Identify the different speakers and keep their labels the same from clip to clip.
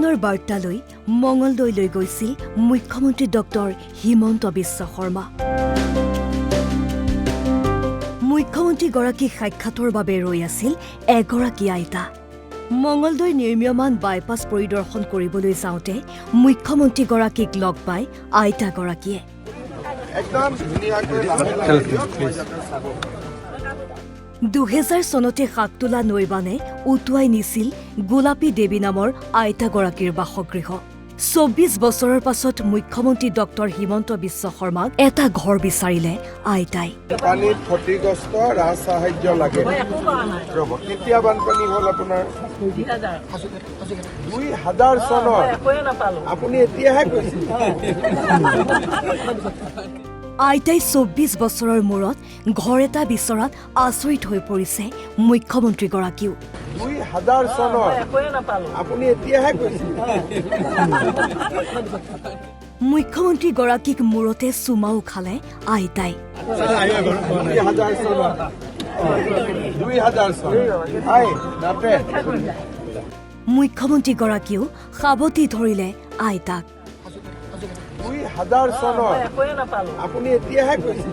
Speaker 1: উন্নয়নৰ বাৰ্তালৈ মঙলদৈলৈ গৈছিল মুখ্যমন্ত্ৰী ডক্টৰ হিমন্ত বিশ্ব শৰ্মা। মুখ্যমন্ত্ৰীগৰাকীক সাক্ষাতৰ বাবে ৰৈ আছিল এগৰাকী আইতা। মঙলদৈ নিৰ্মীয়মান বাইপাছ পৰিদৰ্শন কৰিবলৈ যাওঁতে মুখ্যমন্ত্ৰীগৰাকীক লগ পাই আইতাগৰাকীয়ে 2000 চনতে শাকতোলা নৈবানে উটুৱাই নিছিল গোলাপী দেৱী নামৰ আইতাগৰাকীৰ বাসগৃহ। 24 বছৰৰ পাছত মুখ্যমন্ত্ৰী ডক্টৰ হিমন্ত বিশ্ব শৰ্মাক এটা ঘৰ বিচাৰিলে আইতাই।
Speaker 2: পানীত ক্ষতিগ্ৰস্ত ৰাজ সাহায্য লাগে। কেতিয়া বানপানী হ'ল আপোনাৰ? 2000 চনৰ। আপুনি এতিয়াহে কৈছে।
Speaker 1: আইতাই 24 বছৰৰ মূৰত ঘৰ এটা বিচৰাত আচৰিত হৈ পৰিছে মুখ্যমন্ত্ৰীগৰাকীও।
Speaker 2: 2000 চনৰ। আপুনি এতিয়াহে কৈছে।
Speaker 1: মুখ্যমন্ত্ৰীগৰাকীক মূৰতে চুমাও খালে আইতাই।
Speaker 2: 2000 চনৰ। 2000 চন।
Speaker 1: মুখ্যমন্ত্ৰীগৰাকীও সাৱটি ধৰিলে আইতাক।
Speaker 2: 2000 চনৰ। আপুনি এতিয়াহে কৈছে।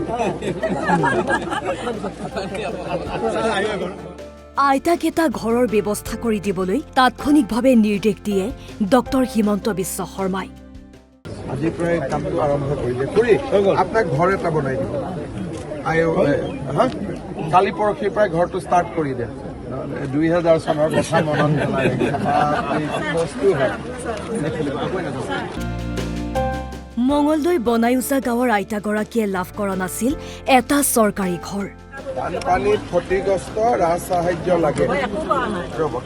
Speaker 1: আইতাক এটা ঘৰৰ ব্যৱস্থা কৰি দিবলৈ তাৎক্ষণিকভাৱে নিৰ্দেশ দিয়ে ডক্টৰ হিমন্ত বিশ্ব শৰ্মাই।
Speaker 2: আজিৰ পৰাই কামটো আৰম্ভ কৰিলে আপোনাক ঘৰ এটা বনাই দিব। কালি পৰহিৰ পৰাই ঘৰটো ষ্টাৰ্ট কৰি দিয়ে। 2000 চনৰ কথা মনত পেলাই বস্তু হয়।
Speaker 1: মঙলদৈ বনাইউজা গাঁৱৰ আইতাগৰাকীয়ে লাভ কৰা নাছিল এটা চৰকাৰী ঘৰ।
Speaker 2: বানপানীত ক্ষতিগ্ৰস্ত ৰাজ সাহায্য লাগে।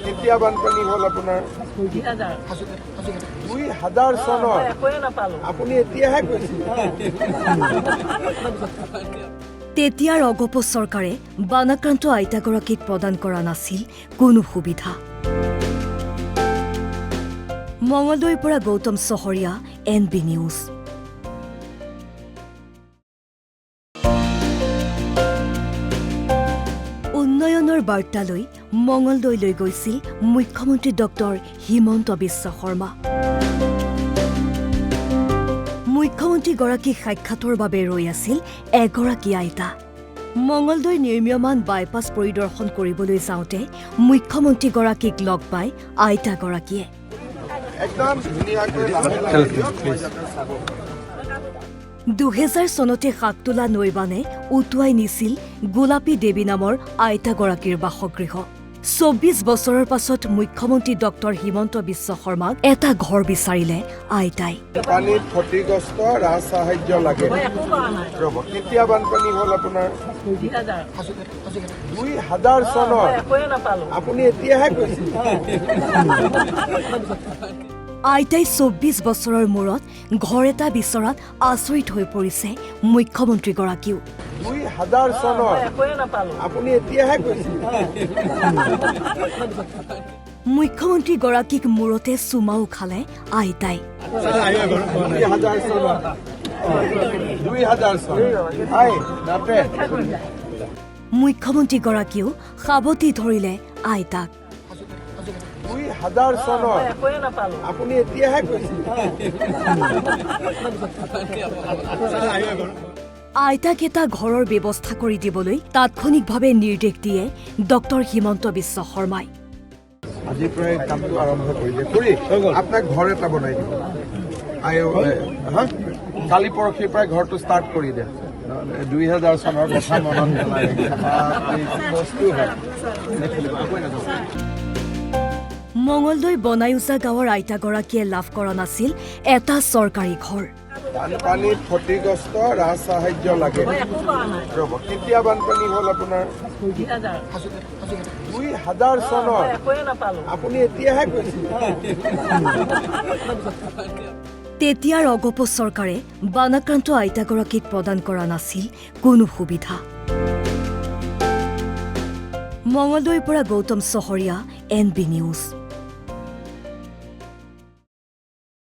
Speaker 2: কেতিয়া বানপানী হ'ল আপোনাৰ? 2000 চনৰ। আপুনি এতিয়াহে কৈছে।
Speaker 1: তেতিয়াৰ অগপ চৰকাৰে বানাক্ৰান্ত আইতাগৰাকীক প্ৰদান কৰা নাছিল কোনো সুবিধা। মঙলদৈৰ পৰা গৌতম চহৰীয়া, NB নিউজ। উন্নয়নৰ বাৰ্তালৈ মঙলদৈলৈ গৈছিল মুখ্যমন্ত্ৰী ডক্টৰ হিমন্ত বিশ্ব শৰ্মা। মুখ্যমন্ত্ৰীগৰাকীক সাক্ষাতৰ বাবে ৰৈ আছিল এগৰাকী আইতা। মঙলদৈ নিৰ্মীয়মান বাইপাছ পৰিদৰ্শন কৰিবলৈ যাওঁতে মুখ্যমন্ত্ৰীগৰাকীক লগ পাই আইতাগৰাকীয়ে 2000 চনতে শাকতোলা নৈবানে উটুৱাই নিছিল গোলাপী দেৱী নামৰ আইতাগৰাকীৰ বাসগৃহ। 24 বছৰৰ পাছত মুখ্যমন্ত্ৰী ডক্টৰ হিমন্ত বিশ্ব শৰ্মাক এটা ঘৰ বিচাৰিলে আইতাই।
Speaker 2: পানীত ক্ষতিগ্ৰস্ত ৰাজ সাহায্য লাগে। কেতিয়া বানপানী হ'ল আপোনাৰ? 2000 চনৰ। আপুনি এতিয়াহে কৈছে।
Speaker 1: আইতাই 24 বছৰৰ মূৰত ঘৰ এটা বিচৰাত আচৰিত হৈ পৰিছে মুখ্যমন্ত্ৰীগৰাকীও।
Speaker 2: 2000 চনৰ। আপুনি এতিয়াহে কৈছে।
Speaker 1: মুখ্যমন্ত্ৰীগৰাকীক মূৰতে চুমাও খালে আইতাই।
Speaker 2: 2000 চনৰ। 2000 চন।
Speaker 1: মুখ্যমন্ত্ৰীগৰাকীও সাৱটি ধৰিলে আইতাক।
Speaker 2: 2000 চনৰ। আপুনি এতিয়াহে কৈছে।
Speaker 1: আইতাক এটা ঘৰৰ ব্যৱস্থা কৰি দিবলৈ তাৎক্ষণিকভাৱে নিৰ্দেশ দিয়ে ডক্টৰ হিমন্ত বিশ্ব শৰ্মাই।
Speaker 2: আজিৰ পৰাই কামটো আৰম্ভ কৰিলে আপোনাক ঘৰ এটা বনাই দিব। কালি পৰহিৰ পৰাই ঘৰটো ষ্টাৰ্ট কৰি দিয়ে। 2000 চনৰ কথা মনত পেলাই বস্তু হয়।
Speaker 1: মঙলদৈ বনাইউজা গাঁৱৰ আইতাগৰাকীয়ে লাভ কৰা নাছিল এটা চৰকাৰী ঘৰ।
Speaker 2: বানপানীত ক্ষতিগ্ৰস্ত ৰাজ সাহায্য লাগে। কেতিয়া বানপানী হ'ল আপোনাৰ? 2000 চনৰ। আপুনি এতিয়াহে কৈছে।
Speaker 1: তেতিয়াৰ অগপ চৰকাৰে বানাক্ৰান্ত আইতাগৰাকীক প্ৰদান কৰা নাছিল কোনো সুবিধা। মঙলদৈৰ পৰা গৌতম চহৰীয়া, NB নিউজ।